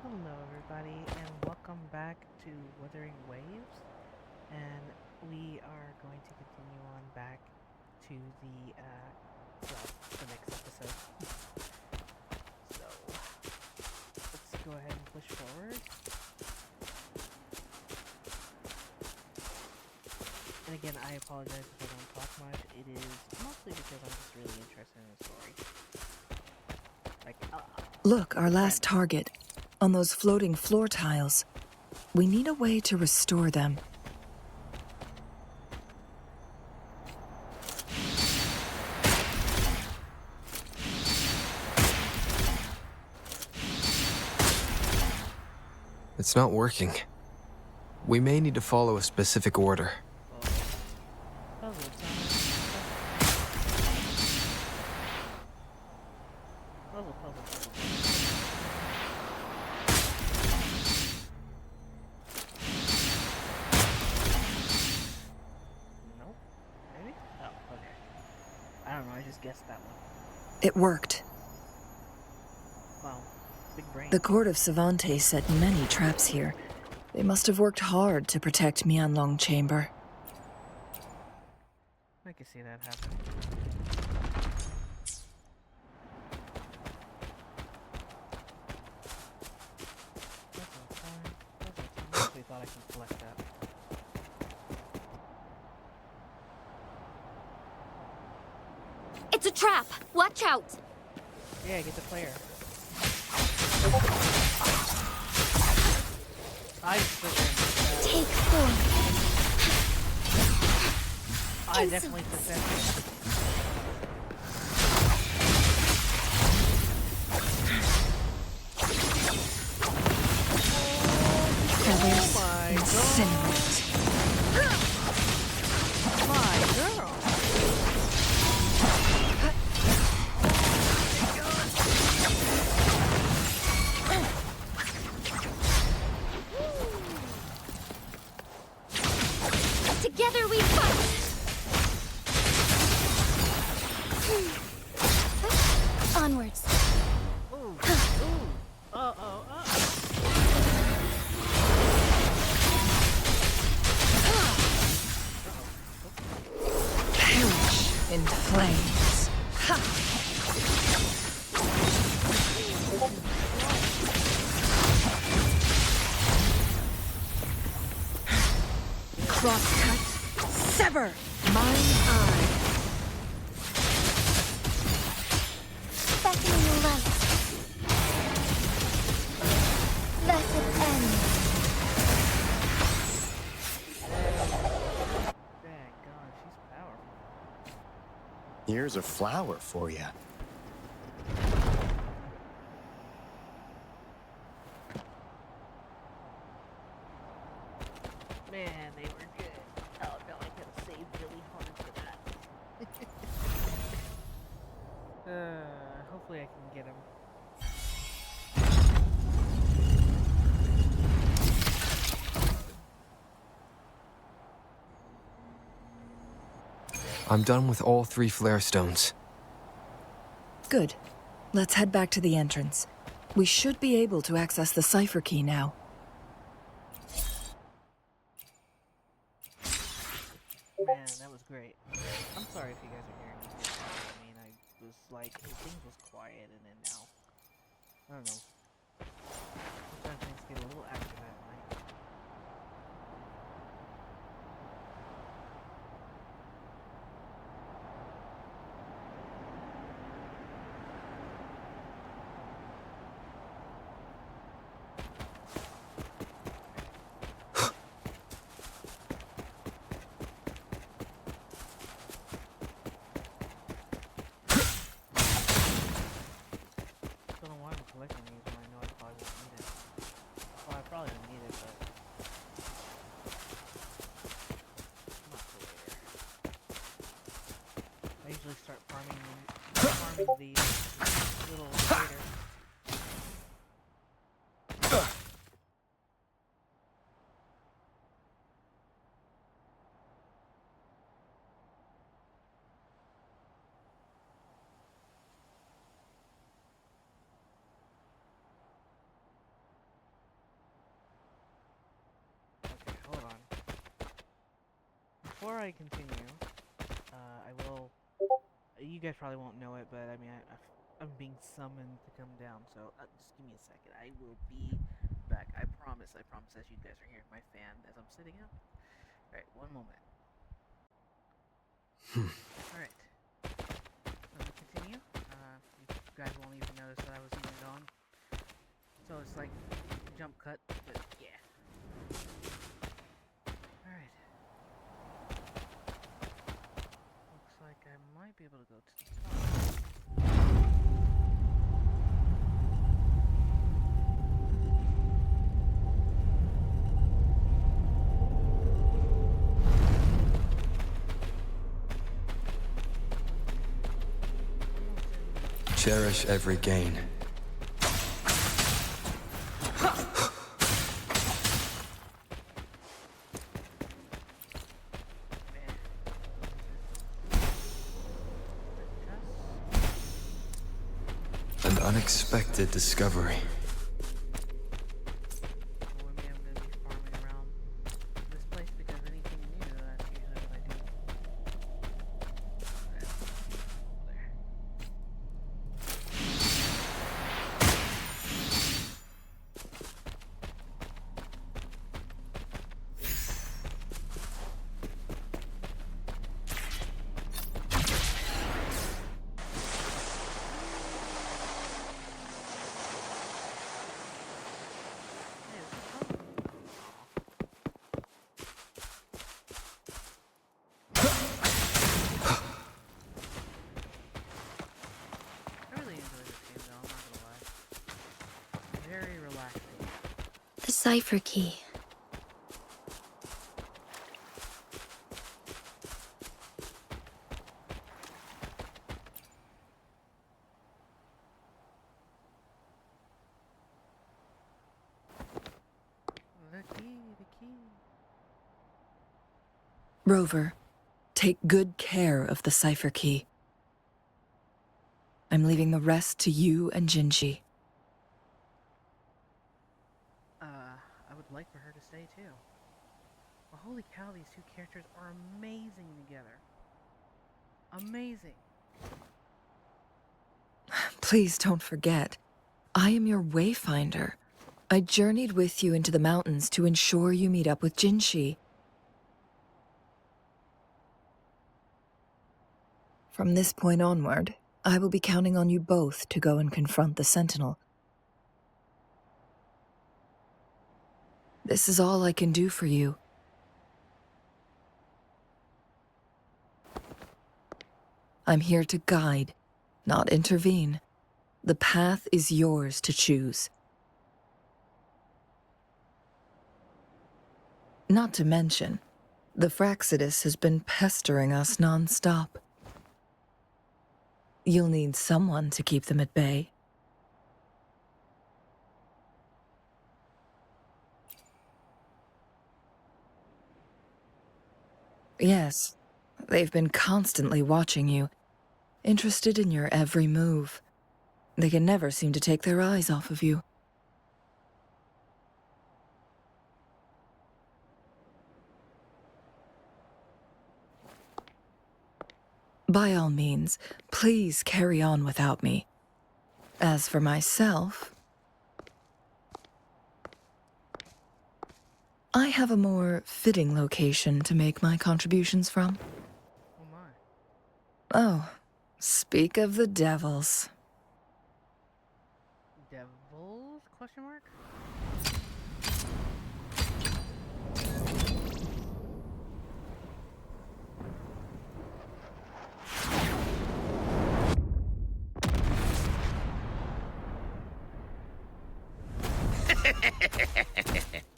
Hello, everybody, and welcome back to Wuthering Waves. And we are going to continue on back to the next episode. So, let's go ahead and push forward. And again, I apologize if I don't talk much. It is mostly because I'm just really interested in the story. Look, our the last premise. target. On those floating floor tiles. We need a way to restore them. It's not working. We may need to follow a specific order. Puzzle time. Puzzle. Nope. Maybe? Oh, okay. I don't know, I just guessed that one. It worked. Wow. Big brain. The court of Savantes set many traps here. They must have worked hard to protect Mianlong Chamber. I can see that happen. I actually thought I could collect that. It's a trap! Watch out! Yeah, get the player. I Take form. I definitely successful. Feathers incinerate. My girl. Together we fight! Onwards. Ooh. Uh-oh. Perish in flames. Crosscut. Sever. Mine eye. Beckoning the light. Let it end. Daggone, she's powerful. Here's a flower for you. Man, they were good. Oh no, I could have saved really hard for that. Hopefully I can get him. I'm done with all 3 flare stones. Good. Let's head back to the entrance. We should be able to access the cipher key now. Man, that was great. I'm sorry if you guys are hearing me say that. I mean, I was like, things was quiet, and then now, I don't know. Sometimes things get a little active at night. Don't know why I'm collecting these when I know I probably won't need it. Well, I probably don't need it, but I'm not clear. I usually start farming these little later. I continue, I will. You guys probably won't know it, but I mean, I'm being summoned to come down. So just give me a second. I will be back. I promise. I promise. As you guys are hearing my fan as I'm sitting up. All right, one moment. All right. Let me continue. You guys won't even notice that I was even gone. So it's like jump cut, but yeah. Alright. Looks like I might be able to go to the top. Cherish every gain. An unexpected discovery. Well, maybe I'm gonna be farming around this place because anything new, that's usually what I do. There. I really enjoy this game though, I'm not gonna lie. Very relaxing. The cipher key. The key. Rover, take good care of the cipher key. I'm leaving the rest to you and Jinji. I would like for her to stay too. Well, holy cow, these two characters are amazing together. Amazing. Please don't forget, I am your wayfinder. I journeyed with you into the mountains to ensure you meet up with Jinshi. From this point onward, I will be counting on you both to go and confront the Sentinel. This is all I can do for you. I'm here to guide, not intervene. The path is yours to choose. Not to mention, the Fraxidus has been pestering us non-stop. You'll need someone to keep them at bay. Yes, they've been constantly watching you, interested in your every move. They can never seem to take their eyes off of you. By all means, please carry on without me. As for myself, I have a more fitting location to make my contributions from. Oh my. Oh, speak of the devils. Devils? Question mark?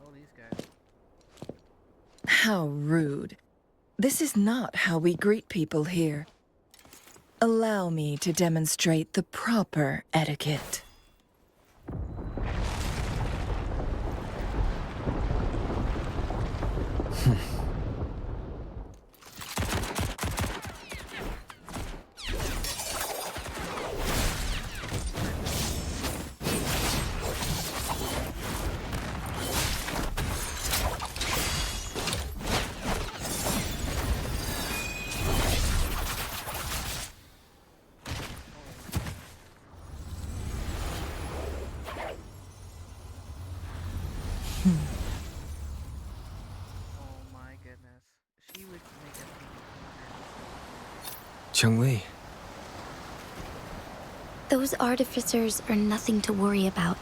Oh, these guys. How rude. This is not how we greet people here. Allow me to demonstrate the proper etiquette. Chun-Li. Those artificers are nothing to worry about.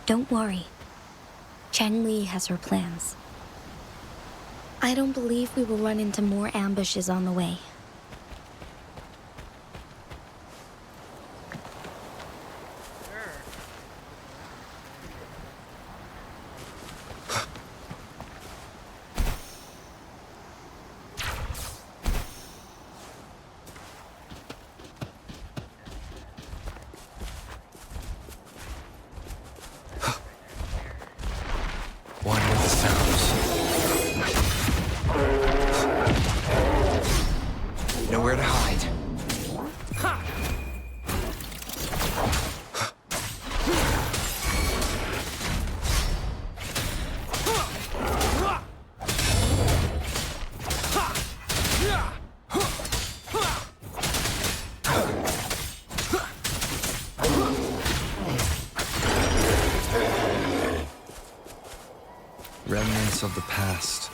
Don't worry. Chang-Li has her plans. I don't believe we will run into more ambushes on the way. One with the sounds. Nowhere to hide. Remnants of the past.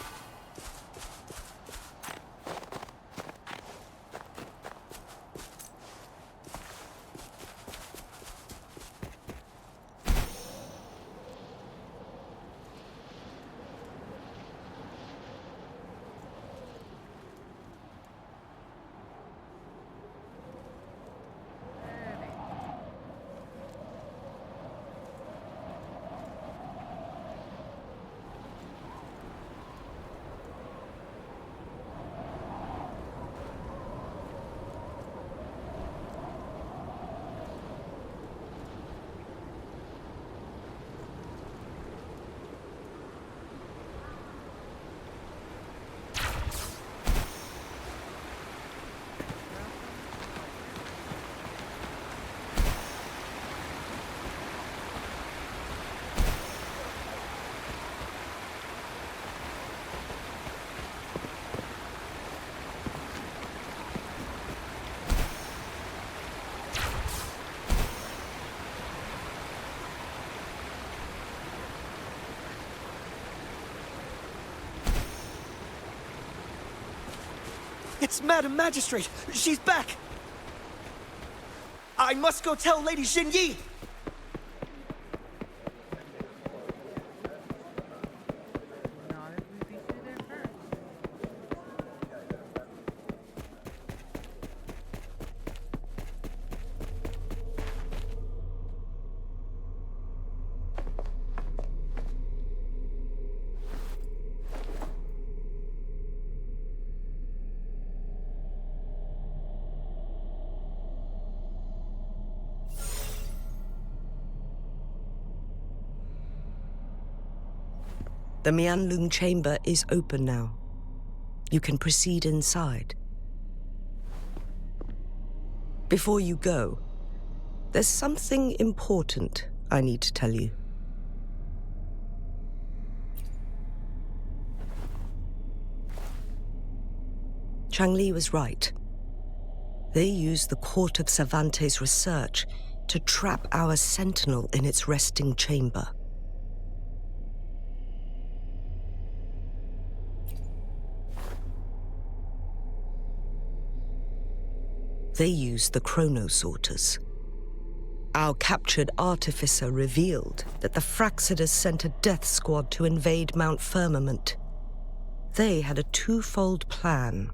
It's Madam Magistrate! She's back! I must go tell Lady Xinyi! The Mianlung chamber is open now. You can proceed inside. Before you go, there's something important I need to tell you. Chang-Li was right. They used the Court of Cervantes' research to trap our sentinel in its resting chamber. They used the chronosorters. Our captured artificer revealed that the Fraxidus sent a death squad to invade Mount Firmament. They had a twofold plan.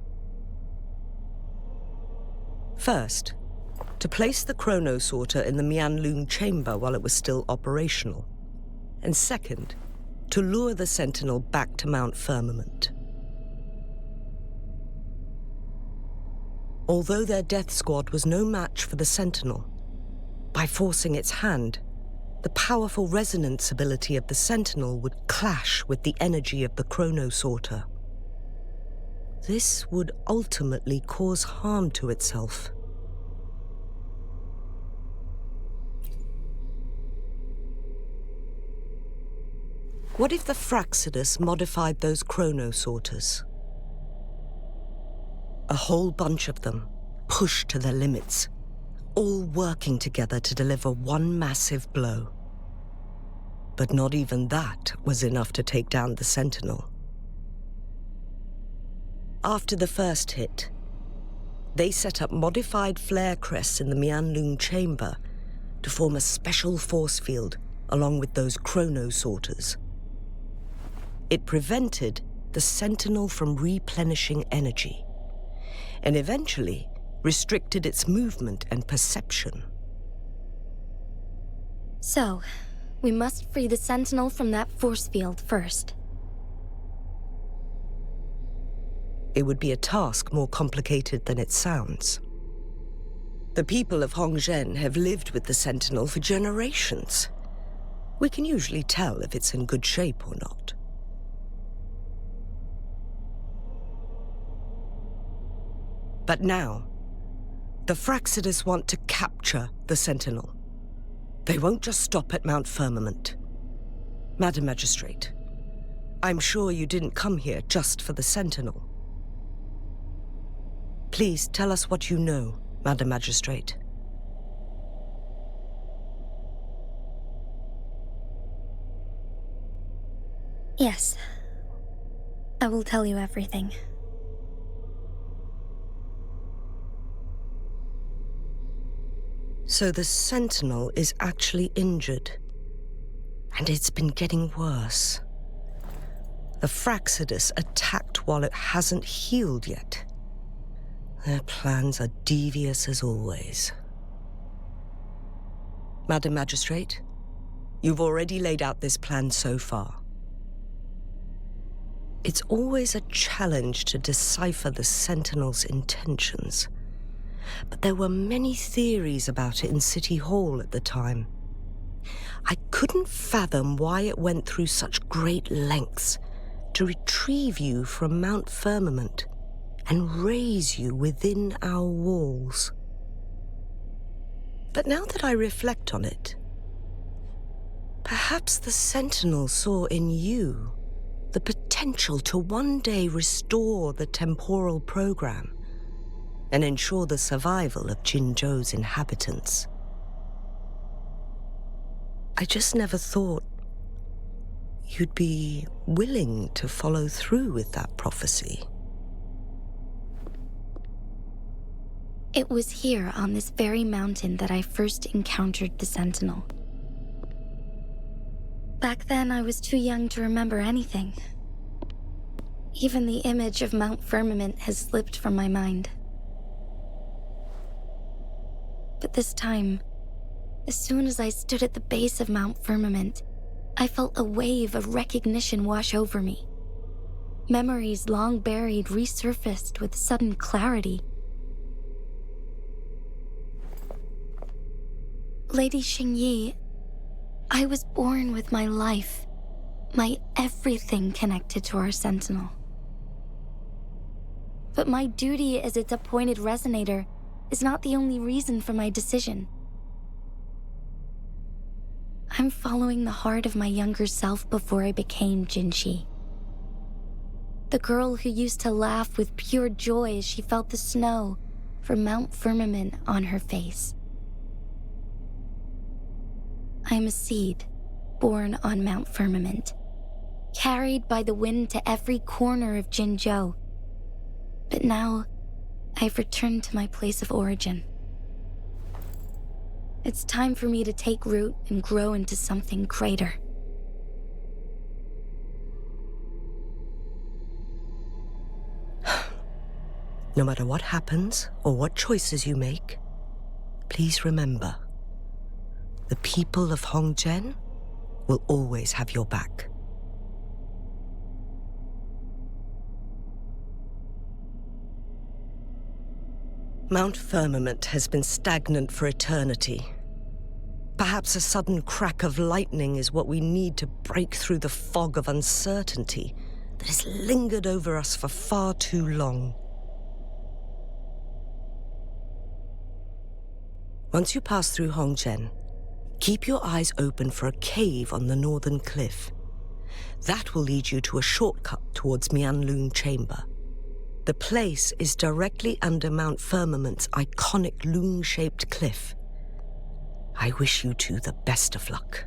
First, to place the chronosorter in the Mianlung chamber while it was still operational. And second, to lure the Sentinel back to Mount Firmament. Although their death squad was no match for the Sentinel, by forcing its hand, the powerful resonance ability of the Sentinel would clash with the energy of the chronosorter. This would ultimately cause harm to itself. What if the Fraxidus modified those chronosorters? A whole bunch of them, pushed to their limits, all working together to deliver one massive blow. But not even that was enough to take down the Sentinel. After the first hit, They set up modified flare crests in the Mianlung chamber to form a special force field along with those chronosorters. It prevented the Sentinel from replenishing energy, and eventually restricted its movement and perception. So, we must free the Sentinel from that force field first. It would be a task more complicated than it sounds. The people of Hongzhen have lived with the Sentinel for generations. We can usually tell if it's in good shape or not. But now, the Fraxidus want to capture the Sentinel. They won't just stop at Mount Firmament. Madam Magistrate, I'm sure you didn't come here just for the Sentinel. Please tell us what you know, Madam Magistrate. Yes. I will tell you everything. So the Sentinel is actually injured. And it's been getting worse. The Fraxidus attacked while it hasn't healed yet. Their plans are devious as always. Madam Magistrate, you've already laid out this plan so far. It's always a challenge to decipher the Sentinel's intentions. But there were many theories about it in City Hall at the time. I couldn't fathom why it went through such great lengths to retrieve you from Mount Firmament and raise you within our walls. But now that I reflect on it, perhaps the Sentinel saw in you the potential to one day restore the temporal program and ensure the survival of Jinzhou's inhabitants. I just never thought you'd be willing to follow through with that prophecy. It was here on this very mountain that I first encountered the Sentinel. Back then, I was too young to remember anything. Even the image of Mount Firmament has slipped from my mind. But this time, as soon as I stood at the base of Mount Firmament, I felt a wave of recognition wash over me. Memories long buried resurfaced with sudden clarity. Lady Xingyi, I was born with my life, my everything connected to our Sentinel. But my duty as its appointed resonator is not the only reason for my decision. I'm following the heart of my younger self before I became Jinxi. The girl who used to laugh with pure joy as she felt the snow from Mount Firmament on her face. I'm a seed born on Mount Firmament, carried by the wind to every corner of Jinzhou. But now, I've returned to my place of origin. It's time for me to take root and grow into something greater. No matter what happens or what choices you make, please remember, the people of Hongzhen will always have your back. Mount Firmament has been stagnant for eternity. Perhaps a sudden crack of lightning is what we need to break through the fog of uncertainty that has lingered over us for far too long. Once you pass through Hongzhen, keep your eyes open for a cave on the northern cliff. That will lead you to a shortcut towards Mianlung Chamber. The place is directly under Mount Firmament's iconic loon-shaped cliff. I wish you two the best of luck.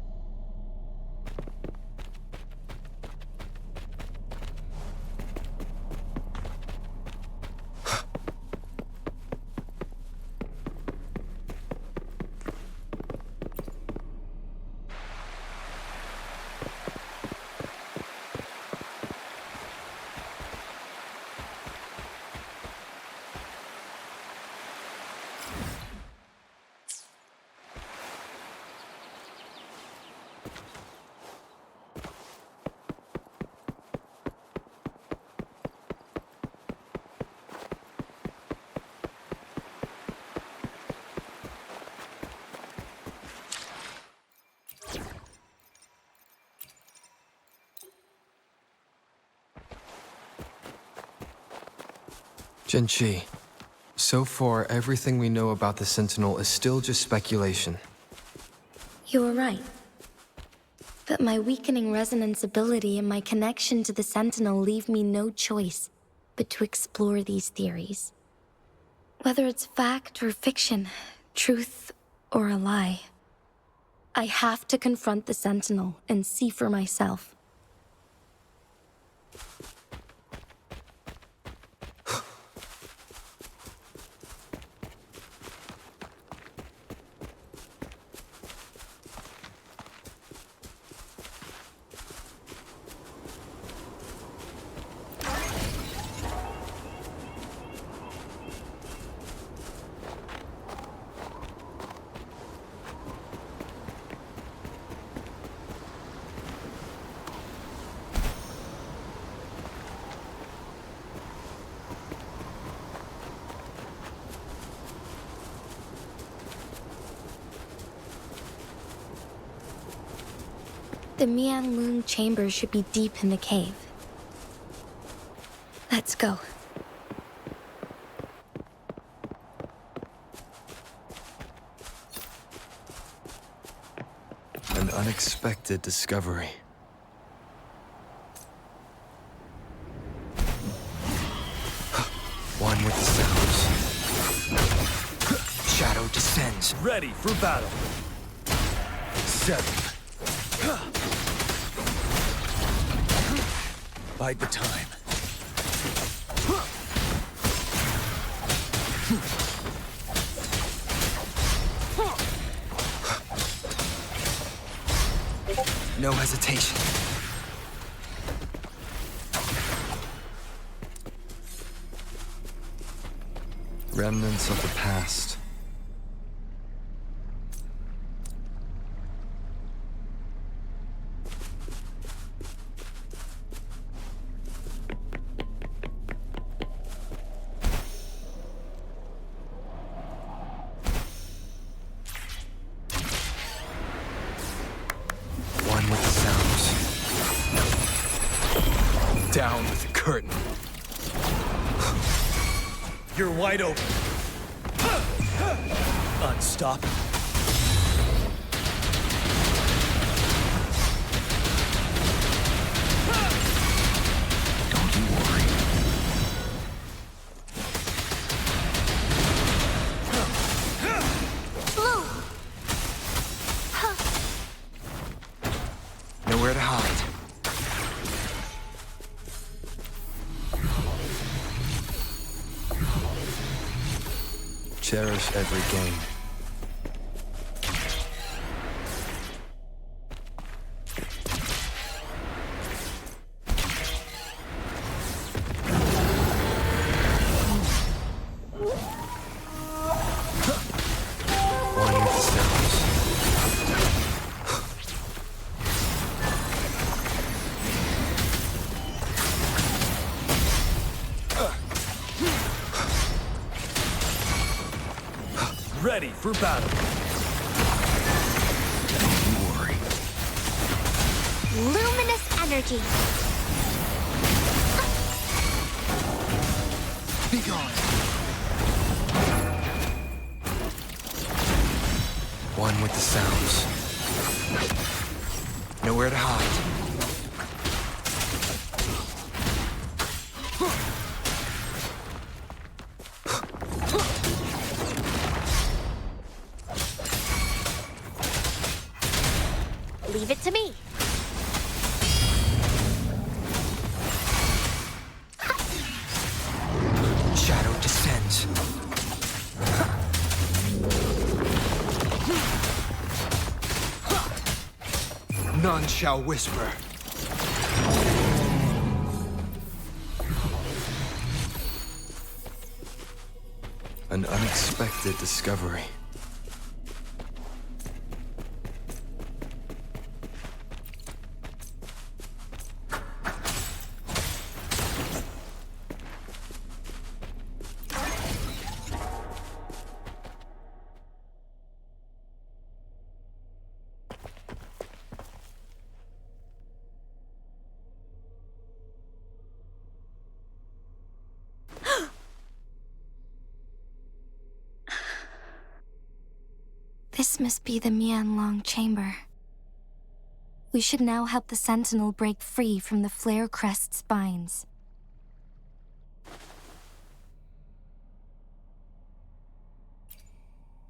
Jinchi, so far everything we know about the Sentinel is still just speculation. You were right. But my weakening resonance ability and my connection to the Sentinel leave me no choice but to explore these theories. Whether it's fact or fiction, truth or a lie, I have to confront the Sentinel and see for myself. The Mian-Lung chamber should be deep in the cave. Let's go. An unexpected discovery. One with the sounds. Shadow descends. Ready for battle. 7. Bide the time. No hesitation. Remnants of the past. One with the sounds. Down with the curtain. You're wide open. Unstoppable. Don't you worry. Nowhere to hide. Cherish every game. One with the sounds. Ready for battle. Don't you worry. Luminous energy. Be gone. One with the sounds. Nowhere to hide. Leave it to me. Shadow descends. None shall whisper. An unexpected discovery. This must be the Mianlong chamber. We should now help the Sentinel break free from the Flare Crest spines.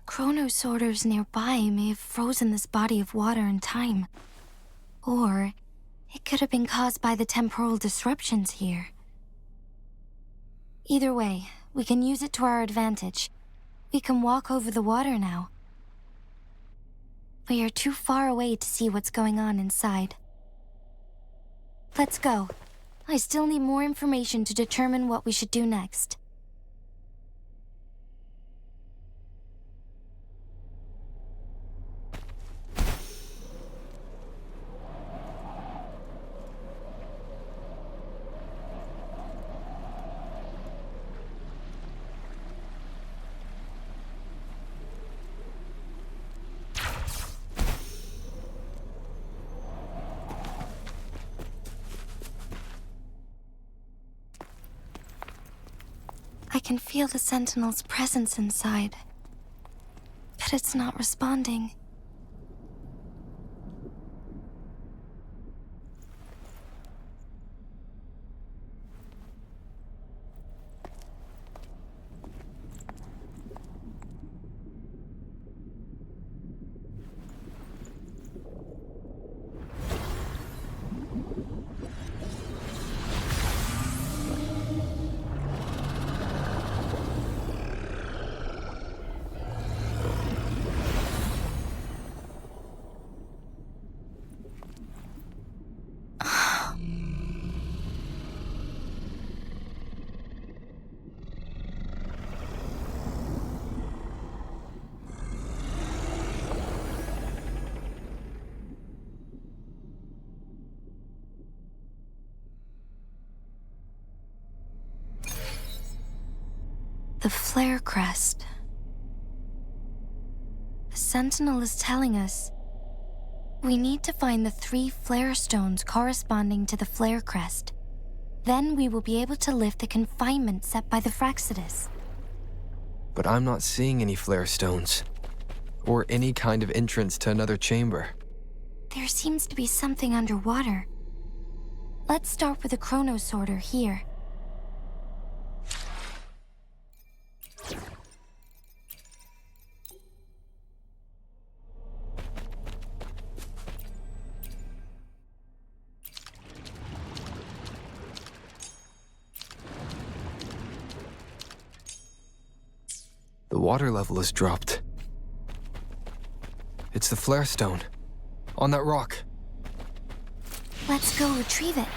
Chronosorters nearby may have frozen this body of water in time. Or it could have been caused by the temporal disruptions here. Either way, we can use it to our advantage. We can walk over the water now. We are too far away to see what's going on inside. Let's go. I still need more information to determine what we should do next. I can feel the Sentinel's presence inside, but it's not responding. The Flare Crest. The Sentinel is telling us we need to find the 3 flare stones corresponding to the Flare Crest. Then we will be able to lift the confinement set by the Fraxidus. But I'm not seeing any flare stones, or any kind of entrance to another chamber. There seems to be something underwater. Let's start with a chronosorter here. The water level has dropped. It's the flare stone. On that rock. Let's go retrieve it.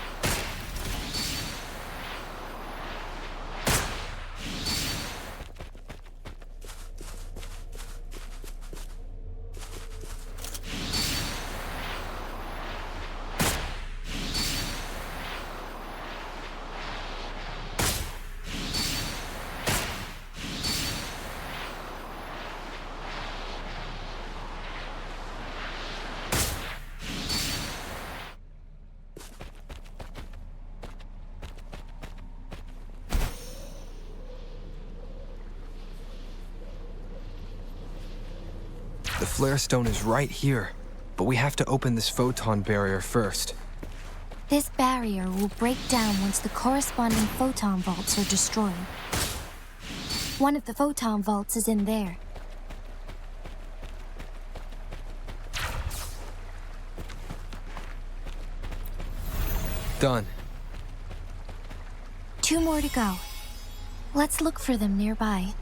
The flare stone is right here, but we have to open this photon barrier first. This barrier will break down once the corresponding photon vaults are destroyed. One of the photon vaults is in there. Done. 2 more to go. Let's look for them nearby.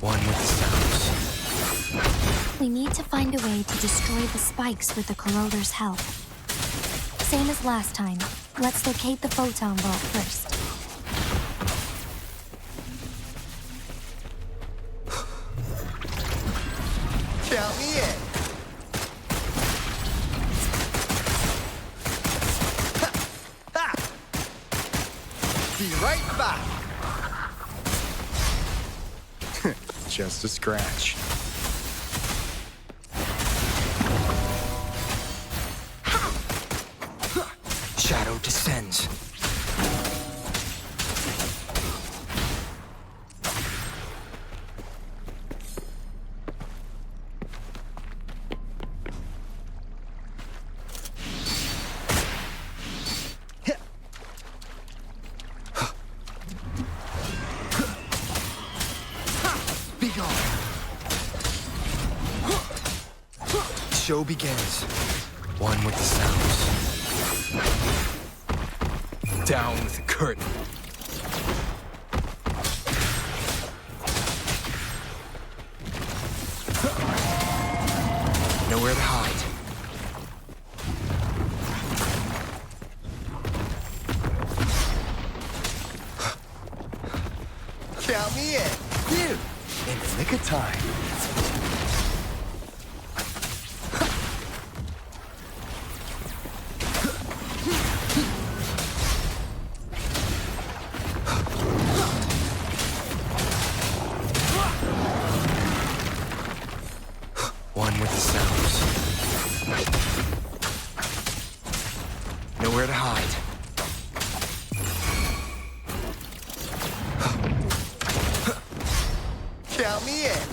One with the sounds. We need to find a way to destroy the spikes with the corroder's help. Same as last time. Let's locate the photon vault first. right back. Just a scratch. Shadow descends. Be gone. Show begins. One with the sounds. Down with the curtain. Nowhere to hide. Count me in. You. In the nick of time. One with the sounds. Nowhere to hide. Count me in.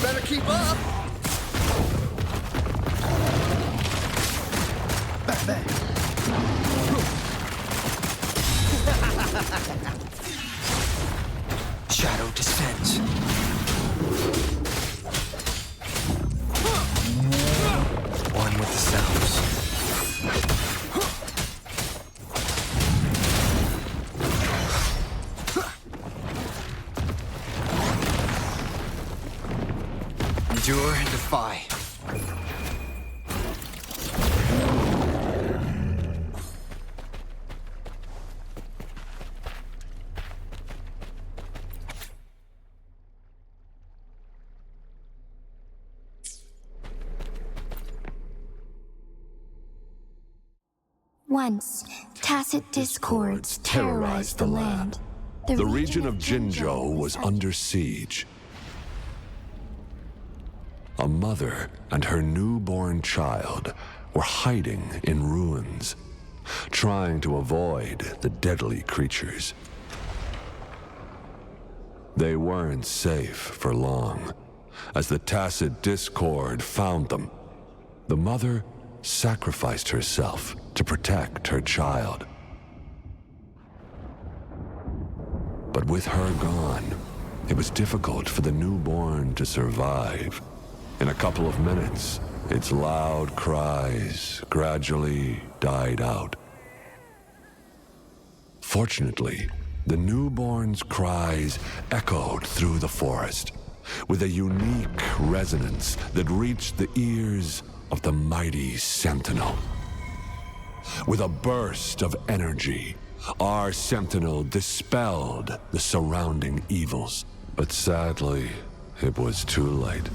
Better keep up. Bang, bang. Shadow descends. One with the sounds. Endure and defy. Once, tacit discords terrorized the land. The region of Jinzhou was under siege. A mother and her newborn child were hiding in ruins, trying to avoid the deadly creatures. They weren't safe for long, as the tacit discord found them. The mother sacrificed herself to protect her child. But with her gone, it was difficult for the newborn to survive. In a couple of minutes, its loud cries gradually died out. Fortunately, the newborn's cries echoed through the forest with a unique resonance that reached the ears of the mighty Sentinel. With a burst of energy, our Sentinel dispelled the surrounding evils. But sadly, it was too late.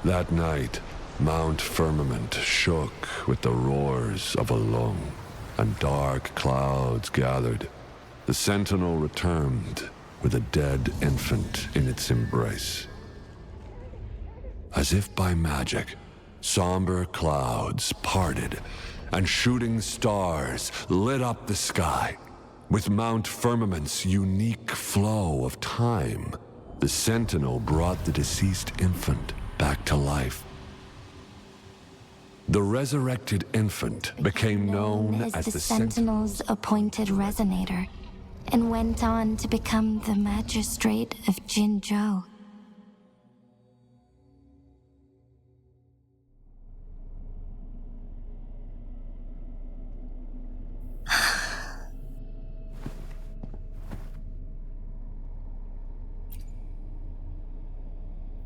That night, Mount Firmament shook with the roars of a lung, and dark clouds gathered. The Sentinel returned with a dead infant in its embrace. As if by magic, somber clouds parted, and shooting stars lit up the sky. With Mount Firmament's unique flow of time, the Sentinel brought the deceased infant back to life. The resurrected infant became known as the Sentinel's appointed resonator, and went on to become the magistrate of Jinzhou.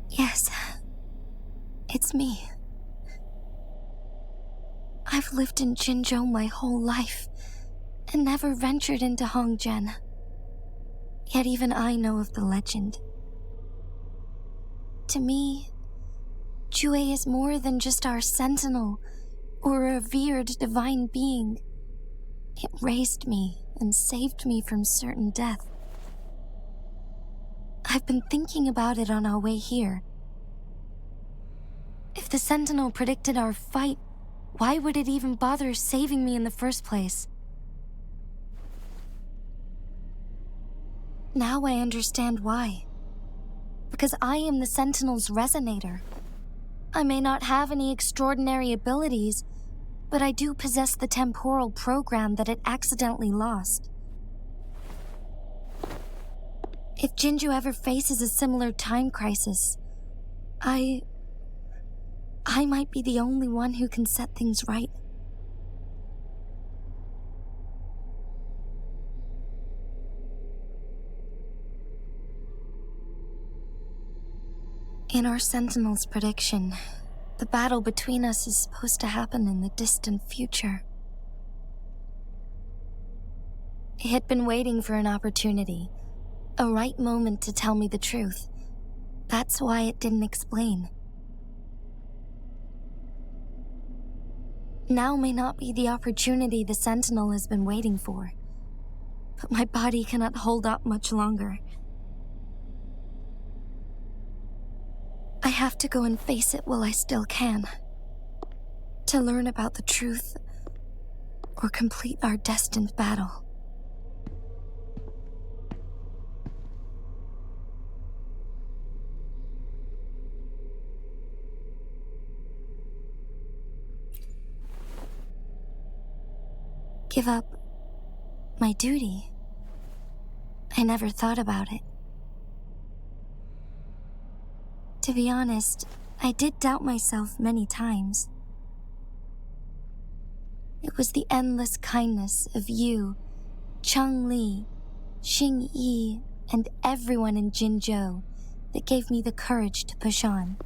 Yes, it's me. I've lived in Jinzhou my whole life, and never ventured into Hongjian. Yet even I know of the legend. To me, Jue is more than just our sentinel or a revered divine being. It raised me and saved me from certain death. I've been thinking about it on our way here. If the sentinel predicted our fight, why would it even bother saving me in the first place? Now I understand why. Because I am the sentinel's resonator. I may not have any extraordinary abilities, but I do possess the temporal program that it accidentally lost. If Jinju ever faces a similar time crisis, I might be the only one who can set things right. In our Sentinel's prediction, the battle between us is supposed to happen in the distant future. It had been waiting for an opportunity, a right moment to tell me the truth. That's why it didn't explain. Now may not be the opportunity the Sentinel has been waiting for, but my body cannot hold up much longer. I have to go and face it while I still can. To learn about the truth, or complete our destined battle. Give up my duty. I never thought about it. To be honest, I did doubt myself many times. It was the endless kindness of you, Cheng Li, Xing Yi, and everyone in Jinzhou that gave me the courage to push on.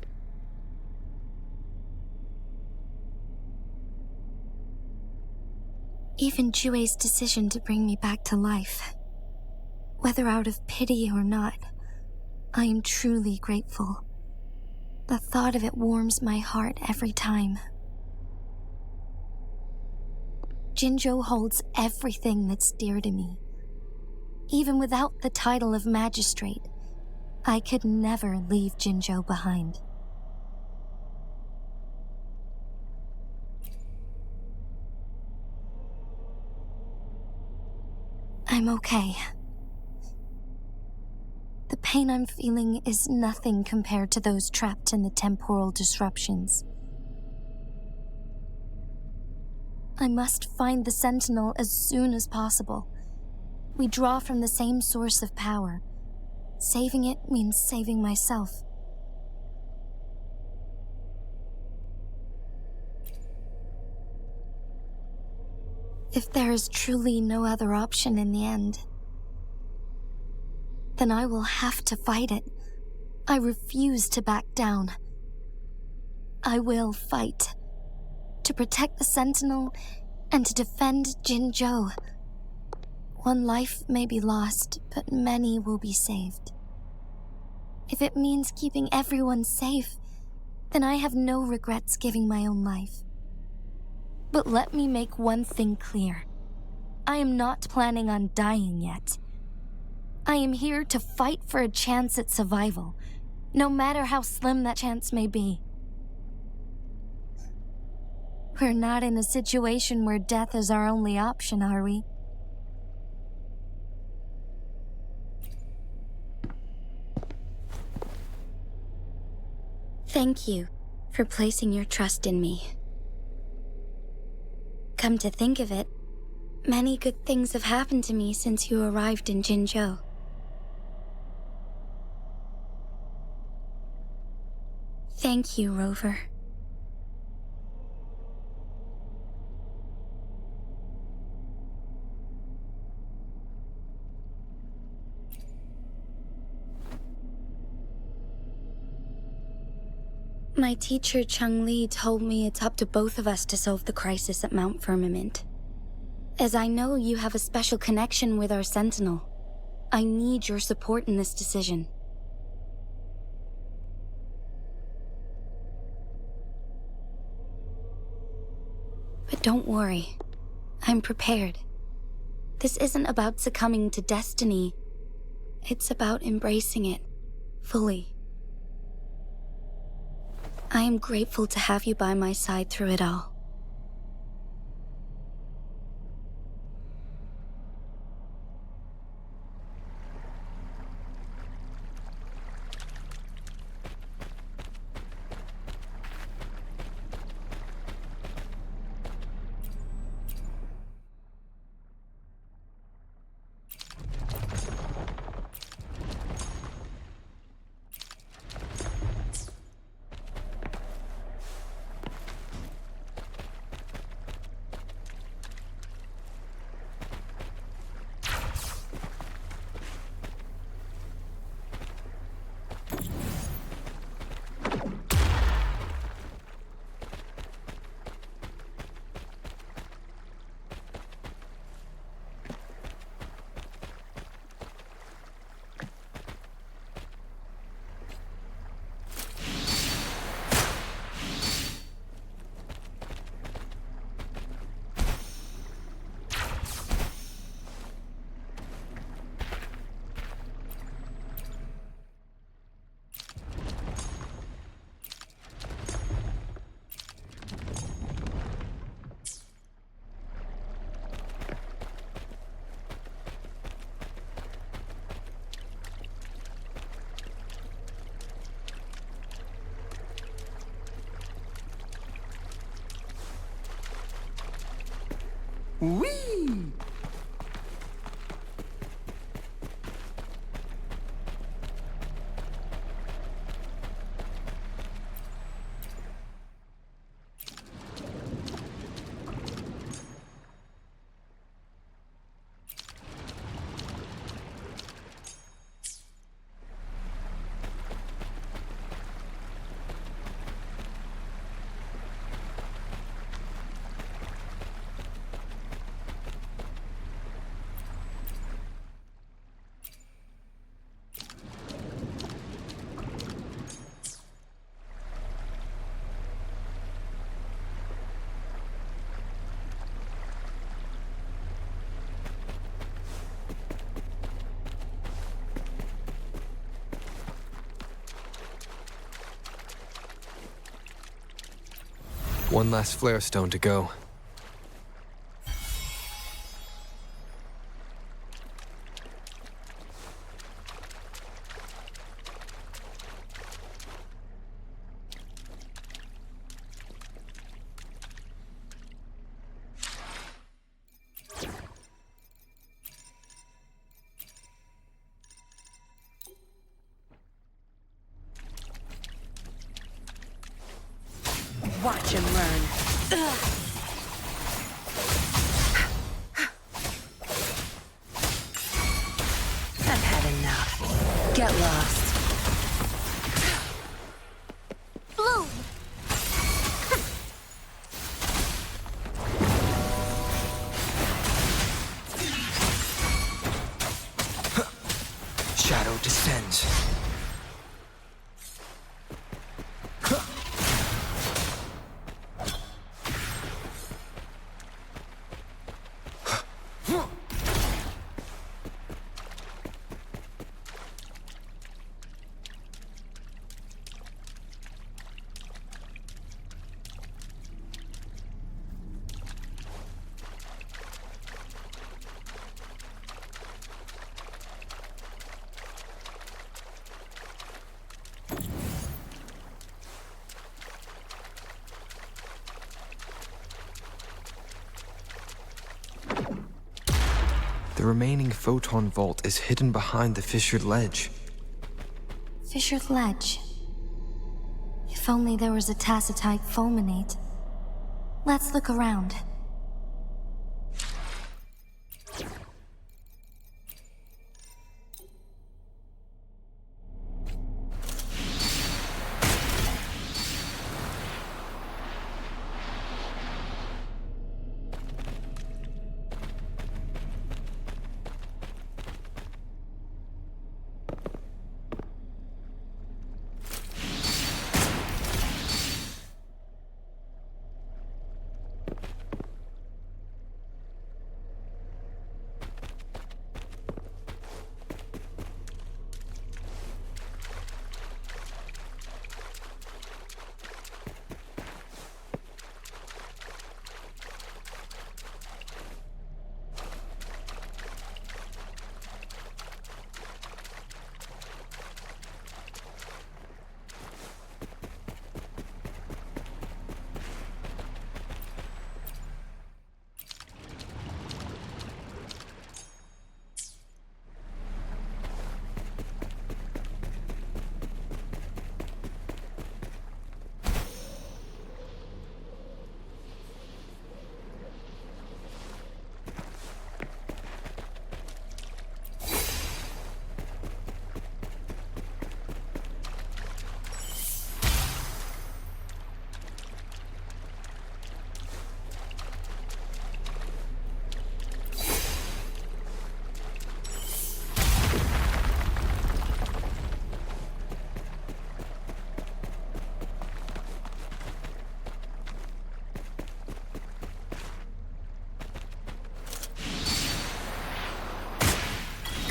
Even Jue's decision to bring me back to life, whether out of pity or not, I am truly grateful. The thought of it warms my heart every time. Jinzhou holds everything that's dear to me. Even without the title of magistrate, I could never leave Jinzhou behind. I'm okay. The pain I'm feeling is nothing compared to those trapped in the temporal disruptions. I must find the Sentinel as soon as possible. We draw from the same source of power. Saving it means saving myself. If there is truly no other option in the end, then I will have to fight it. I refuse to back down. I will fight. To protect the Sentinel and to defend Jinzhou. One life may be lost, but many will be saved. If it means keeping everyone safe, then I have no regrets giving my own life. But let me make one thing clear. I am not planning on dying yet. I am here to fight for a chance at survival, no matter how slim that chance may be. We're not in a situation where death is our only option, are we? Thank you for placing your trust in me. Come to think of it, many good things have happened to me since you arrived in Jinzhou. Thank you, Rover. My teacher, Cheng Li, told me it's up to both of us to solve the crisis at Mount Firmament. As I know you have a special connection with our Sentinel, I need your support in this decision. Don't worry. I'm prepared. This isn't about succumbing to destiny. It's about embracing it fully. I am grateful to have you by my side through it all. Whee! One last flare stone to go. Watch him learn. I've had enough. Get lost. Bloom! Shadow descends. The remaining photon vault is hidden behind the fissured ledge. Fissured ledge. If only there was a tacitite fulminate. Let's look around.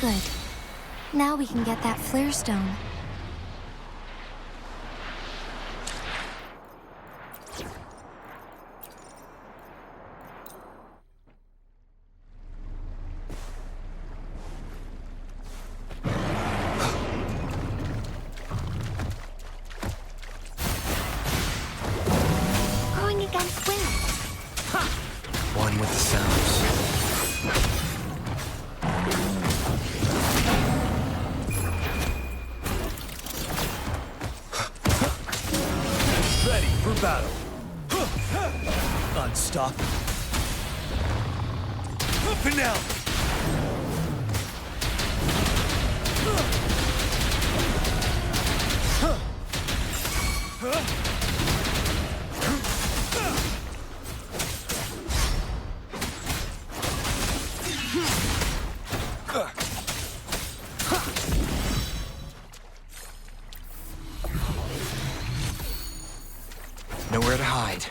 Good. Now we can get that flare stone. Going against wind. One with the sounds. Ready for battle. Unstoppable. Up and down. Nowhere to hide.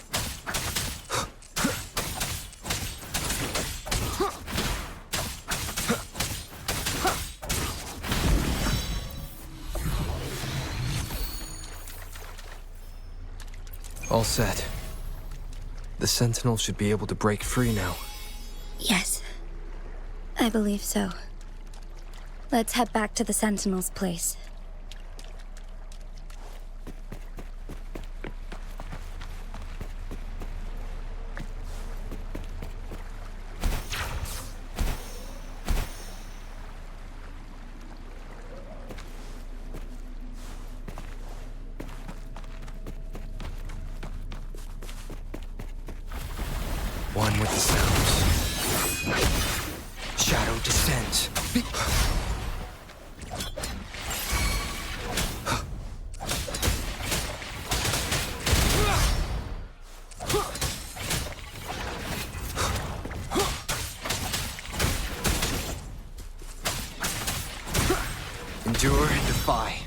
All set. The Sentinel should be able to break free now. Yes. I believe so. Let's head back to the Sentinel's place. One with the sounds. Shadow descends. Endure and defy.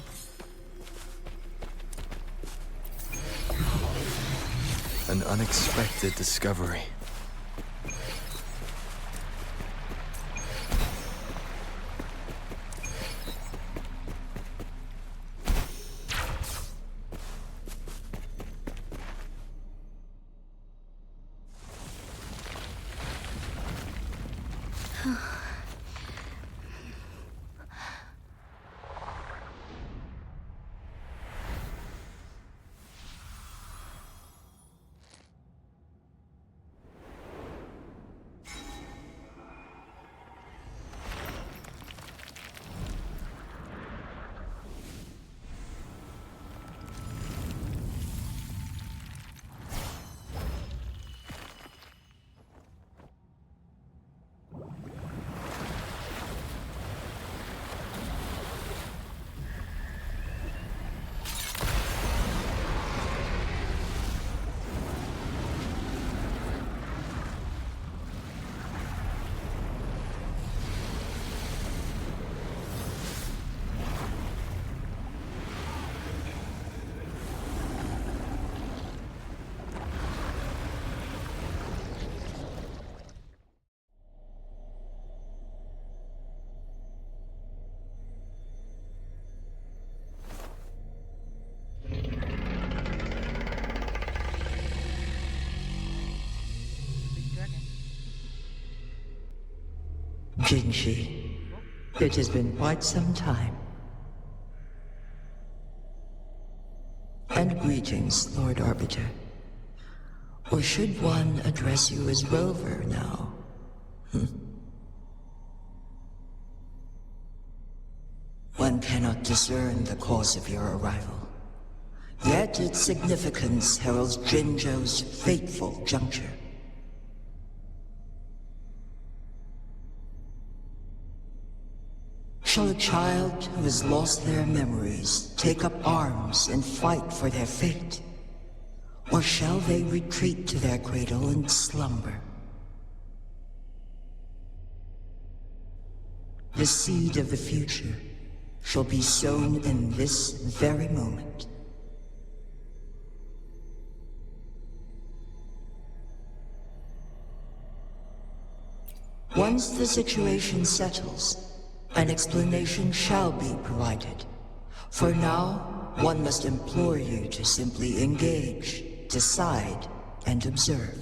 An unexpected discovery. Jinshi, it has been quite some time. And greetings, Lord Arbiter. Or should one address you as Rover now? One cannot discern the cause of your arrival. Yet its significance heralds Jinzhou's fateful juncture. Shall a child who has lost their memories take up arms and fight for their fate? Or shall they retreat to their cradle and slumber? The seed of the future shall be sown in this very moment. Once the situation settles, an explanation shall be provided. For now, one must implore you to simply engage, decide, and observe.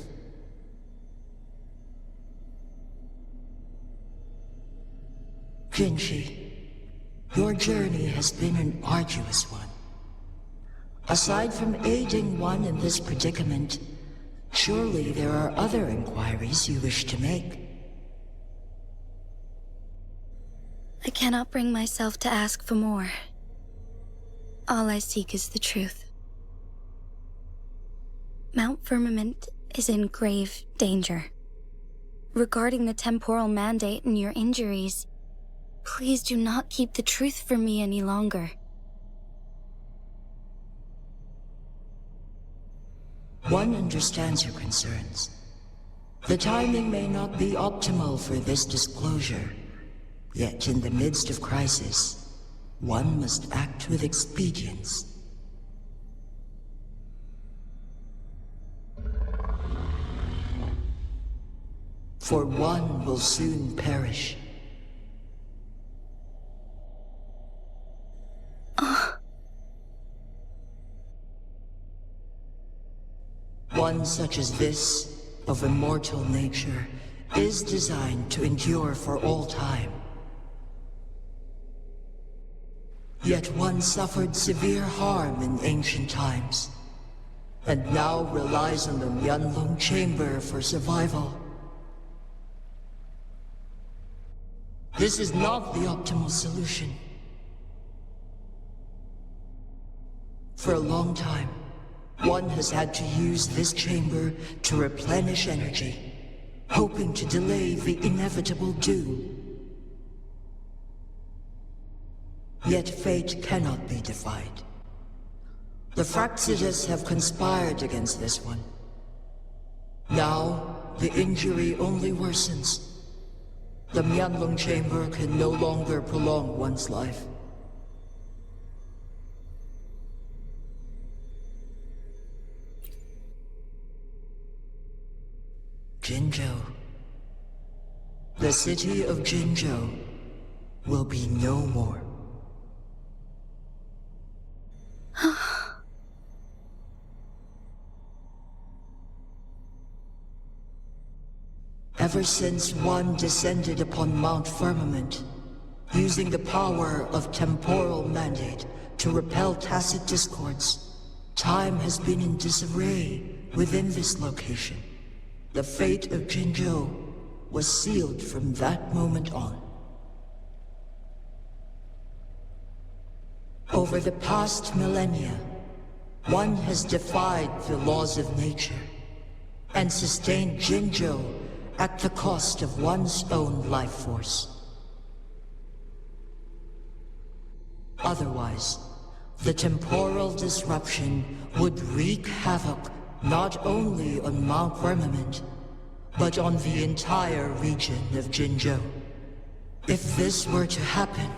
Jinshi, your journey has been an arduous one. Aside from aiding one in this predicament, surely there are other inquiries you wish to make. I cannot bring myself to ask for more. All I seek is the truth. Mount Firmament is in grave danger. Regarding the temporal mandate and your injuries, please do not keep the truth from me any longer. One understands your concerns. The timing may not be optimal for this disclosure, yet in the midst of crisis, one must act with expedience. For one will soon perish. One such as this, of immortal nature, is designed to endure for all time. Yet one suffered severe harm in ancient times, and now relies on the Myanlong Chamber for survival. This is not the optimal solution. For a long time, one has had to use this chamber to replenish energy, hoping to delay the inevitable doom. Yet fate cannot be defied. The Fraxidas have conspired against this one. Now, the injury only worsens. The Myanlong Chamber can no longer prolong one's life. Jinzhou. The city of Jinzhou will be no more. Ever since one descended upon Mount Firmament, using the power of temporal mandate to repel tacit discords, time has been in disarray within this location. The fate of Jinzhou was sealed from that moment on. Over the past millennia, one has defied the laws of nature and sustained Jinzhou at the cost of one's own life force. Otherwise, the temporal disruption would wreak havoc not only on Mount Firmament, but on the entire region of Jinzhou. If this were to happen,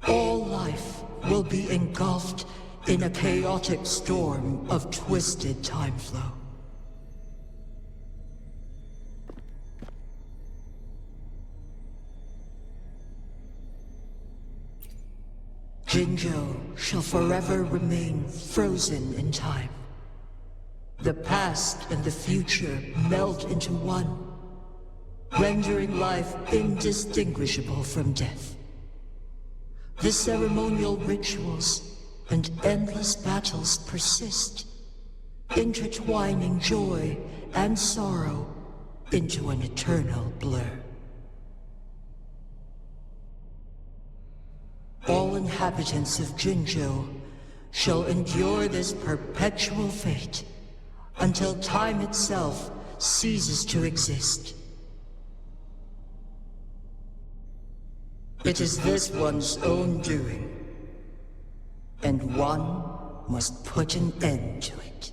all life will be engulfed in a chaotic storm of twisted time flow. Jinzhou shall forever remain frozen in time. The past and the future melt into one, rendering life indistinguishable from death. The ceremonial rituals and endless battles persist, intertwining joy and sorrow into an eternal blur. All inhabitants of Jinzhou shall endure this perpetual fate until time itself ceases to exist. It is this one's own doing, and one must put an end to it.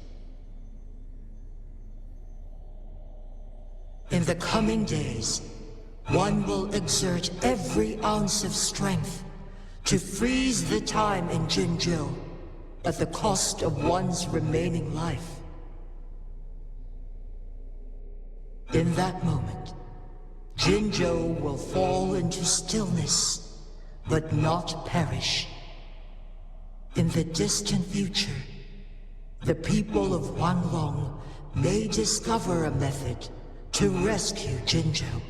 In the coming days, one will exert every ounce of strength to freeze the time in Jinzhou at the cost of one's remaining life. In that moment, Jinzhou will fall into stillness, but not perish. In the distant future, the people of Wanglong may discover a method to rescue Jinzhou.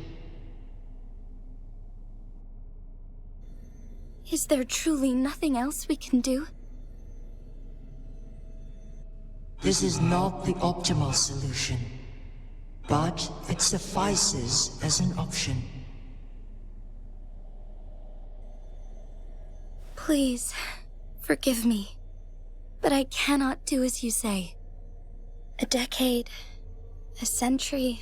Is there truly nothing else we can do? This is not the optimal solution, but it suffices as an option. Please, forgive me, but I cannot do as you say. A decade, a century.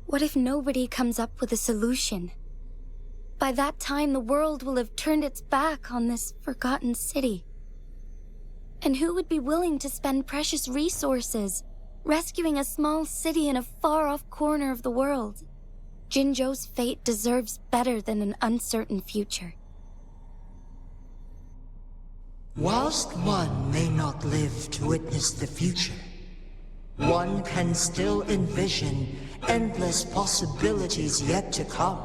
What if nobody comes up with a solution? By that time, the world will have turned its back on this forgotten city. And who would be willing to spend precious resources rescuing a small city in a far-off corner of the world? Jinzhou's fate deserves better than an uncertain future. Whilst one may not live to witness the future, one can still envision endless possibilities yet to come.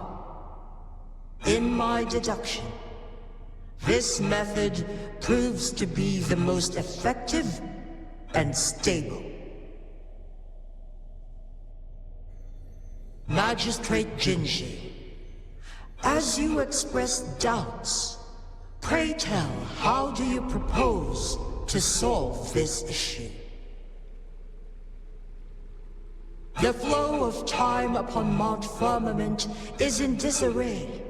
In my deduction, this method proves to be the most effective and stable. Magistrate Jinji, as you express doubts, pray tell, how do you propose to solve this issue? The flow of time upon Mount Firmament is in disarray,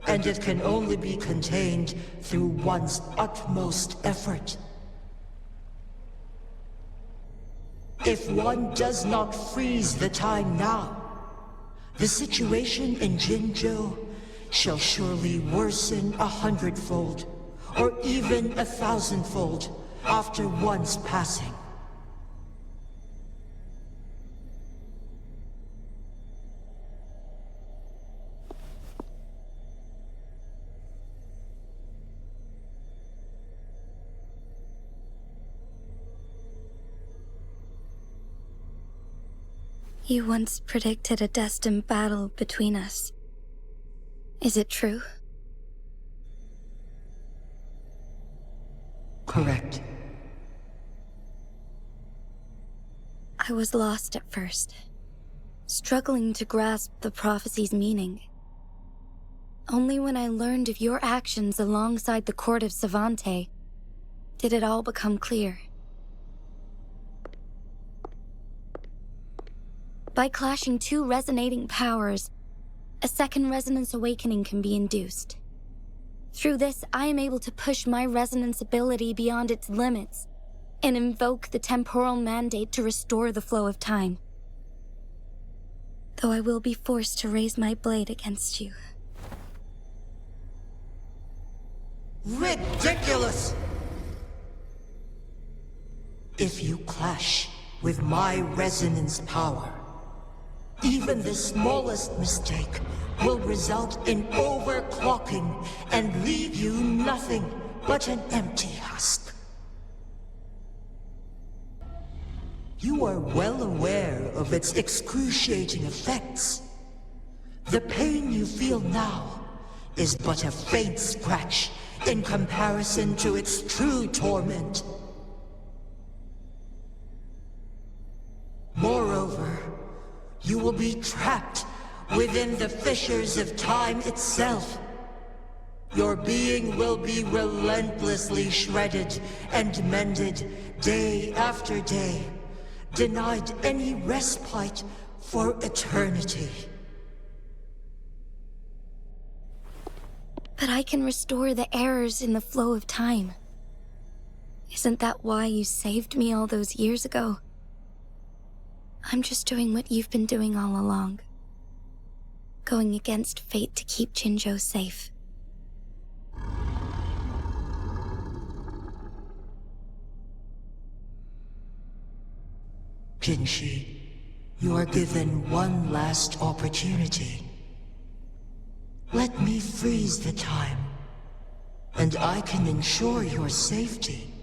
and it can only be contained through one's utmost effort. If one does not freeze the time now, the situation in Jinzhou shall surely worsen 100-fold, or even 1,000-fold, after one's passing. You once predicted a destined battle between us. Is it true? Correct. I was lost at first, struggling to grasp the prophecy's meaning. Only when I learned of your actions alongside the court of Savante did it all become clear. By clashing two resonating powers, a second resonance awakening can be induced. Through this, I am able to push my resonance ability beyond its limits and invoke the temporal mandate to restore the flow of time. Though I will be forced to raise my blade against you. Ridiculous! If you clash with my resonance power, even the smallest mistake will result in overclocking and leave you nothing but an empty husk. You are well aware of its excruciating effects. The pain you feel now is but a faint scratch in comparison to its true torment. Moreover, you will be trapped within the fissures of time itself. Your being will be relentlessly shredded and mended day after day, denied any respite for eternity. But I can restore the errors in the flow of time. Isn't that why you saved me all those years ago? I'm just doing what you've been doing all along. Going against fate to keep Jinzhou safe. Jinshi, you are given one last opportunity. Let me freeze the time, and I can ensure your safety.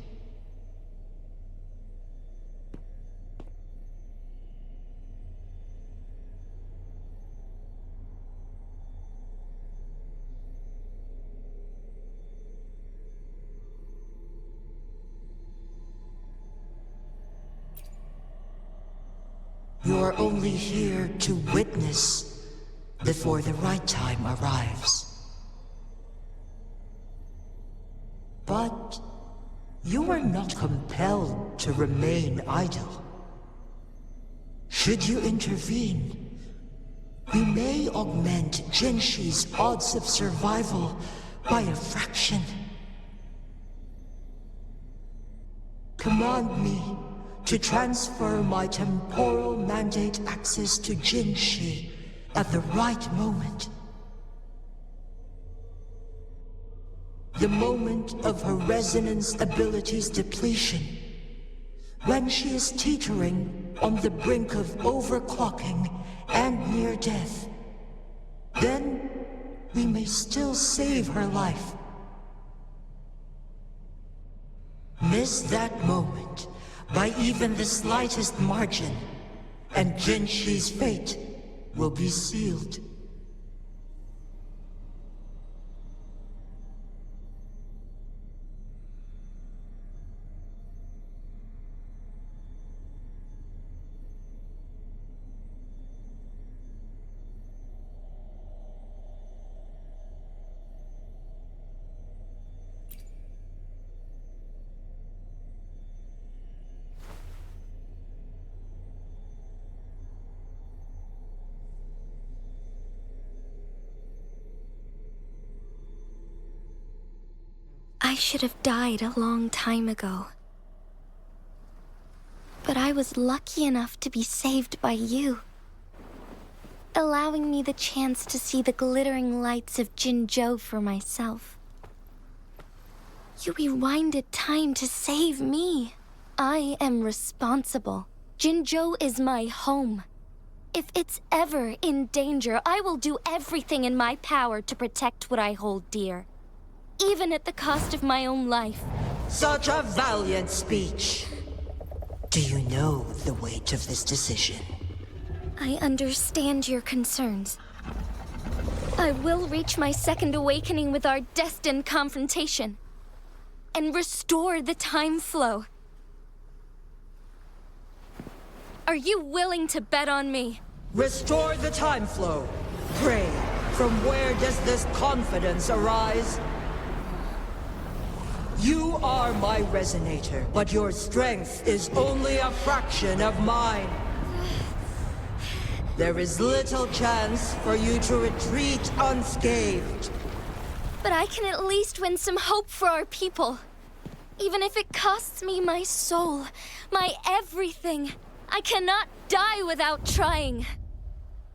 you're only here to witness before the right time arrives. But you are not compelled to remain idle. Should you intervene, we may augment Jinshi's odds of survival by a fraction. Command me to transfer my temporal mandate access to Jinshi at the right moment. The moment of her resonance ability's depletion, when she is teetering on the brink of overclocking and near death. Then we may still save her life. Miss that moment by even the slightest margin, and Jinshi's fate will be sealed. I should have died a long time ago. But I was lucky enough to be saved by you, allowing me the chance to see the glittering lights of Jinzhou for myself. You rewinded time to save me. I am responsible. Jinzhou is my home. If it's ever in danger, I will do everything in my power to protect what I hold dear, even at the cost of my own life. Such a valiant speech. Do you know the weight of this decision? I understand your concerns. I will reach my second awakening with our destined confrontation, and restore the time flow. Are you willing to bet on me? Restore the time flow. Pray, from where does this confidence arise? You are my resonator, but your strength is only a fraction of mine. There is little chance for you to retreat unscathed. But I can at least win some hope for our people. Even if it costs me my soul, my everything. I cannot die without trying.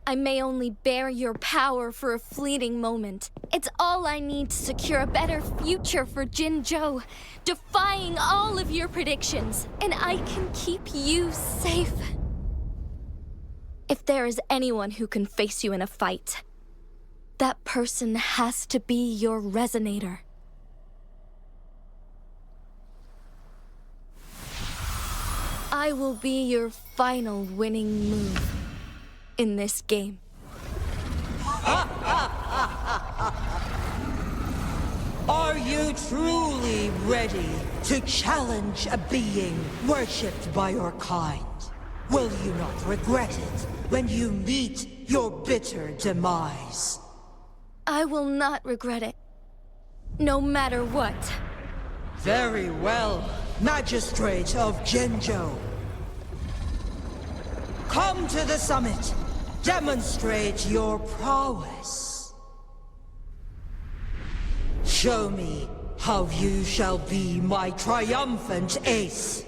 I may only bear your power for a fleeting moment. It's all I need to secure a better future for Jinzhou, defying all of your predictions, and I can keep you safe. If there is anyone who can face you in a fight, that person has to be your resonator. I will be your final winning move in this game. Are you truly ready to challenge a being worshipped by your kind? Will you not regret it when you meet your bitter demise? I will not regret it, no matter what. Very well, Magistrate of Jinzhou. Come to the summit. Demonstrate your prowess. Show me how you shall be my triumphant ace.